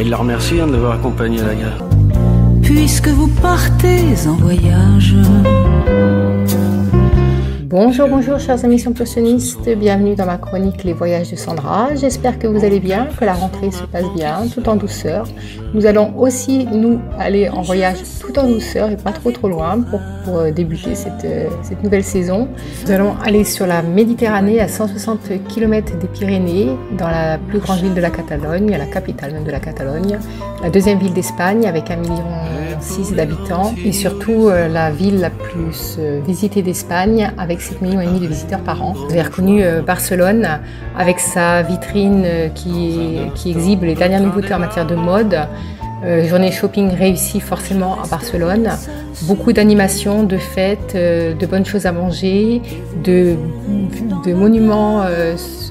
il la remercie de l'avoir accompagné à la guerre. Puisque vous partez en voyage. Bonjour, bonjour chers amis impressionnistes, bienvenue dans ma chronique Les Voyages de Sandra. J'espère que vous allez bien, que la rentrée se passe bien, tout en douceur. Nous allons aussi, nous, aller en voyage tout en douceur et pas trop loin pour débuter cette nouvelle saison. Nous allons aller sur la Méditerranée à 160 km des Pyrénées, dans la plus grande ville de la Catalogne, la capitale même de la Catalogne, la deuxième ville d'Espagne avec 1,6 million d'habitants et surtout la ville la plus visitée d'Espagne avec 7,5 millions de visiteurs par an. Vous avez reconnu Barcelone avec sa vitrine qui exhibe les dernières nouveautés en matière de mode. Journée shopping réussie forcément à Barcelone. Beaucoup d'animations, de fêtes, de bonnes choses à manger, de monuments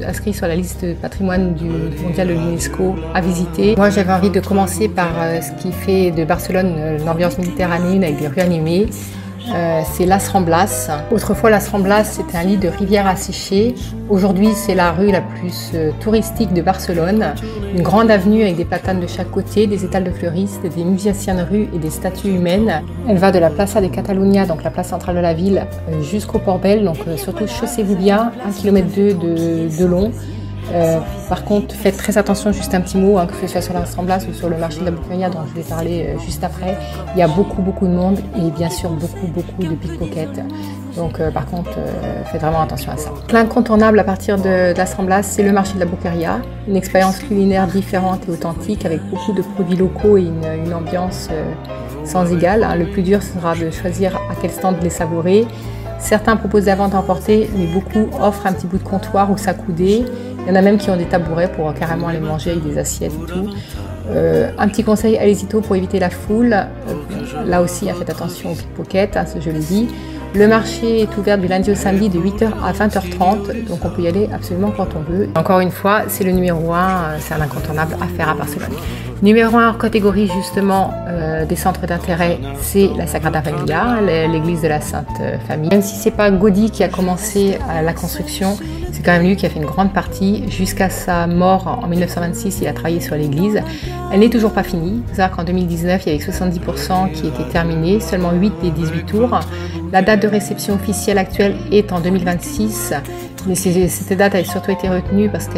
inscrits sur la liste de patrimoine mondial de l'UNESCO à visiter. Moi j'avais envie de commencer par ce qui fait de Barcelone l'ambiance méditerranéenne avec des rues animées. C'est Las Ramblas. Autrefois, Las Ramblas, c'était un lit de rivière asséchée. Aujourd'hui, c'est la rue la plus touristique de Barcelone. Une grande avenue avec des platanes de chaque côté, des étals de fleuristes, des musiciens de rue et des statues humaines. Elle va de la Plaça de Catalunya, donc la place centrale de la ville, jusqu'au Port Bell. Donc surtout, chaussez-vous bien, 1,2 km de long. Par contre, faites très attention, juste un petit mot, que ce soit sur Las Ramblas ou sur le marché de la Bourgueria dont je vais parler juste après. Il y a beaucoup de monde et bien sûr beaucoup de pickpockets. Donc par contre, faites vraiment attention à ça. L'incontournable à partir de Las Ramblas, c'est le marché de la Bourgueria. Une expérience culinaire différente et authentique avec beaucoup de produits locaux et une ambiance sans égale. Le plus dur sera de choisir à quel stand les savourer. Certains proposent la vente à emporter, mais beaucoup offrent un petit bout de comptoir ou s'accouder. Il y en a même qui ont des tabourets pour carrément aller manger avec des assiettes et tout. Un petit conseil, allez-y tôt pour éviter la foule. Là aussi, faites attention aux pickpockets, je le dis. Le marché est ouvert du lundi au samedi de 8h à 20h30, donc on peut y aller absolument quand on veut. Encore une fois, c'est le numéro 1, c'est un incontournable à faire à Barcelone. Numéro 1 en catégorie justement des centres d'intérêt, c'est la Sagrada Familia, l'église de la Sainte Famille. Même si c'est pas Gaudí qui a commencé la construction, c'est quand même lui qui a fait une grande partie. Jusqu'à sa mort en 1926, il a travaillé sur l'église. Elle n'est toujours pas finie. Il faut savoir qu'en 2019, il y avait 70% qui étaient terminés, seulement 8 des 18 tours. La date de réception officielle actuelle est en 2026. Mais cette date a surtout été retenue parce que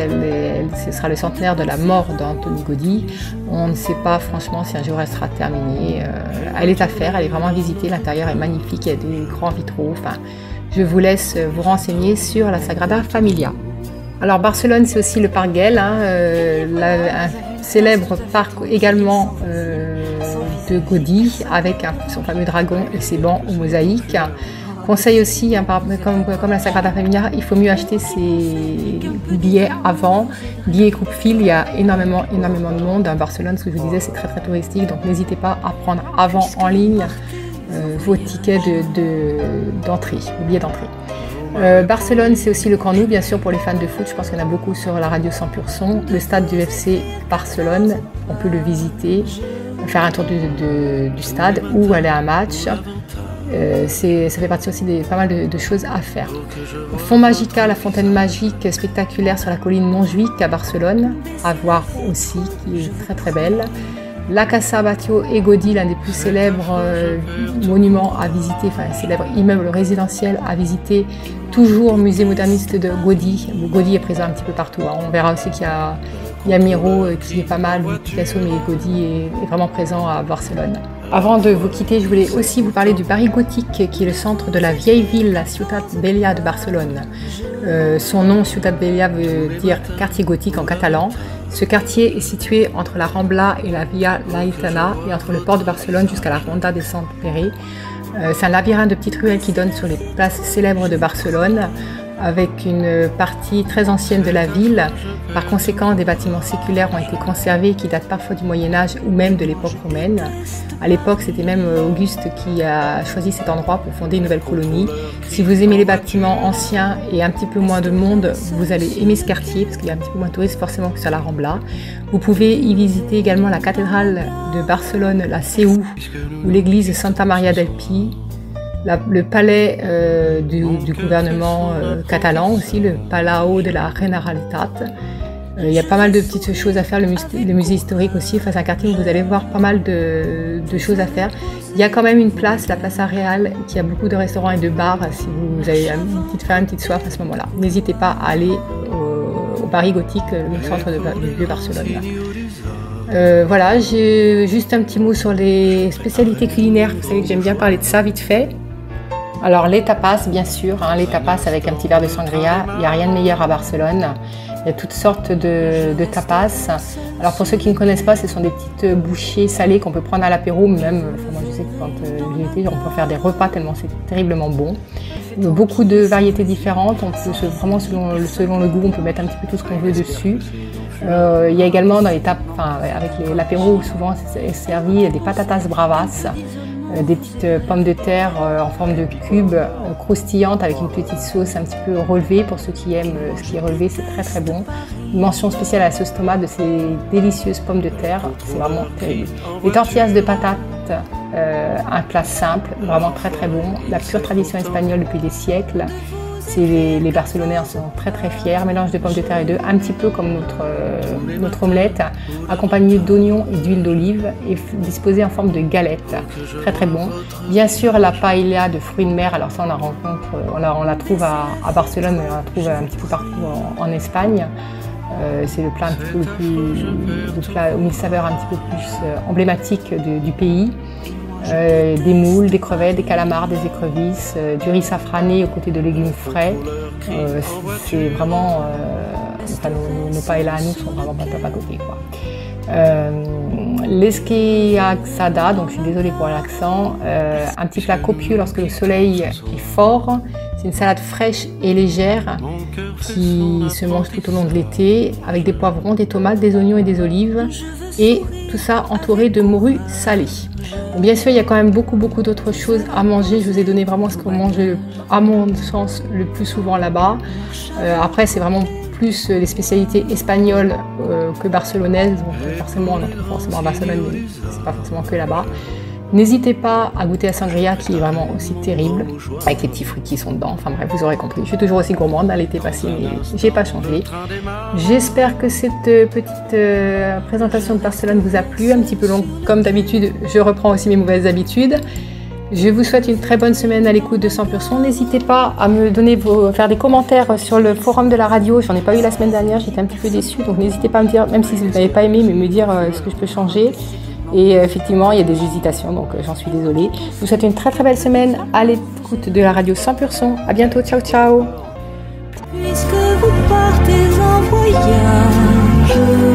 ce sera le centenaire de la mort d'Antoni Gaudí. On ne sait pas franchement si un jour elle sera terminée. Elle est à faire, elle est vraiment à visiter. L'intérieur est magnifique, il y a des grands vitraux. Enfin, je vous laisse vous renseigner sur la Sagrada Familia. Alors Barcelone, c'est aussi le Parc Güell, un célèbre parc également de Gaudí avec son fameux dragon et ses bancs aux mosaïques. Conseil aussi, comme la Sagrada Familia, il faut mieux acheter ses billets avant. Billets coupe-fil, il y a énormément de monde. À Barcelone, ce que je vous disais, c'est très touristique, donc n'hésitez pas à prendre avant en ligne vos tickets d'entrée, vos billets d'entrée. Barcelone, c'est aussi le Camp Nou, bien sûr, pour les fans de foot. Je pense qu'il y en a beaucoup sur la radio 100%. Le stade du FC Barcelone, on peut le visiter, faire un tour du stade ou aller à un match. Ça fait partie aussi de pas mal de choses à faire. Font Magica, la fontaine magique spectaculaire sur la colline Montjuïc à Barcelone, à voir aussi, qui est très belle. La Casa Batlló et Gaudí, l'un des plus célèbres monuments à visiter, enfin célèbre immeuble résidentiel à visiter, toujours musée moderniste de Gaudí. Gaudí est présent un petit peu partout. On verra aussi qu'il y a Miro qui est pas mal, Picasso, mais Gaudí est vraiment présent à Barcelone. Avant de vous quitter, je voulais aussi vous parler du Barri Gothique, qui est le centre de la vieille ville, la Ciutat Vella de Barcelone. Son nom, Ciutat Vella, veut dire quartier gothique en catalan. Ce quartier est situé entre la Rambla et la Via Laietana et entre le port de Barcelone jusqu'à la Ronda des Sant Pere. C'est un labyrinthe de petites ruelles qui donne sur les places célèbres de Barcelone, avec une partie très ancienne de la ville. Par conséquent, des bâtiments séculaires ont été conservés qui datent parfois du Moyen-Âge ou même de l'époque romaine. À l'époque, c'était même Auguste qui a choisi cet endroit pour fonder une nouvelle colonie. Si vous aimez les bâtiments anciens et un petit peu moins de monde, vous allez aimer ce quartier parce qu'il y a un petit peu moins de touristes forcément que sur la Rambla. Vous pouvez y visiter également la cathédrale de Barcelone, la Seu, ou l'église de Santa Maria del Pi, le palais du gouvernement catalan aussi, le Palau de la Generalitat. Il y a pas mal de petites choses à faire, le musée historique aussi, face à un quartier où vous allez voir pas mal de choses à faire. Il y a quand même une place, la place Aréal, qui a beaucoup de restaurants et de bars si vous avez une petite soif à ce moment-là. N'hésitez pas à aller au Barri Gothique, le centre du vieux Barcelone. Voilà, j'ai juste un petit mot sur les spécialités culinaires. Vous savez que j'aime bien parler de ça vite fait. Alors les tapas, bien sûr, hein, les tapas avec un petit verre de sangria, il n'y a rien de meilleur à Barcelone. Il y a toutes sortes de tapas. Alors pour ceux qui ne connaissent pas, ce sont des petites bouchées salées qu'on peut prendre à l'apéro, même, moi je sais que quand j'y étais, on peut faire des repas tellement c'est terriblement bon. Il y a beaucoup de variétés différentes, on peut vraiment selon le goût, on peut mettre un petit peu tout ce qu'on veut dessus. Il y a également dans les tapes, avec l'apéro, souvent c'est servi des patatas bravas. Des petites pommes de terre en forme de cube croustillantes avec une petite sauce un petit peu relevée. Pour ceux qui aiment ce qui est relevé, c'est très très bon. Une mention spéciale à la sauce tomate de ces délicieuses pommes de terre, c'est vraiment terrible. Les tortillas de patates, un plat simple, vraiment très très bon. La pure tradition espagnole depuis des siècles. Les Barcelonais en sont très très fiers. Mélange de pommes de terre et d'œufs, un petit peu comme notre omelette, accompagné d'oignons et d'huile d'olive et disposé en forme de galette. Très très bon. Bien sûr la paella de fruits de mer, alors ça on la trouve à Barcelone, mais on la trouve un petit peu partout en Espagne. C'est le plat aux mille saveurs un petit peu plus emblématique du pays. Des moules, des crevettes, des calamars, des écrevisses, du riz safrané aux côtés de légumes frais. C'est vraiment, nos paellas à nous sont vraiment pas top à côté, quoi. L'esquiaxada, donc je suis désolée pour l'accent, un petit plat copieux lorsque le soleil est fort. C'est une salade fraîche et légère qui se mange tout au long de l'été avec des poivrons, des tomates, des oignons et des olives, et tout ça entouré de morue salée. Bon, bien sûr, il y a quand même beaucoup d'autres choses à manger. Je vous ai donné vraiment ce qu'on mange, à mon sens, le plus souvent là-bas. Après, c'est vraiment plus les spécialités espagnoles que barcelonaises. Donc forcément, on en trouve forcément à Barcelone, mais c'est pas forcément que là-bas. N'hésitez pas à goûter à sangria qui est vraiment aussi terrible, avec les petits fruits qui sont dedans. Enfin bref, vous aurez compris. Je suis toujours aussi gourmande, à l'été passé, mais j'ai pas changé. J'espère que cette petite présentation de Barcelone vous a plu. Un petit peu longue comme d'habitude, je reprends aussi mes mauvaises habitudes. Je vous souhaite une très bonne semaine à l'écoute de 100%. N'hésitez pas à me faire des commentaires sur le forum de la radio. J'en ai pas eu la semaine dernière, j'étais un petit peu déçue. Donc n'hésitez pas à me dire, même si vous n'avez pas aimé, mais me dire ce que je peux changer. Et effectivement, il y a des hésitations, donc j'en suis désolée. Je vous souhaite une très très belle semaine à l'écoute de la radio 100%. À bientôt, ciao ciao. Puisque vous partez en voyage.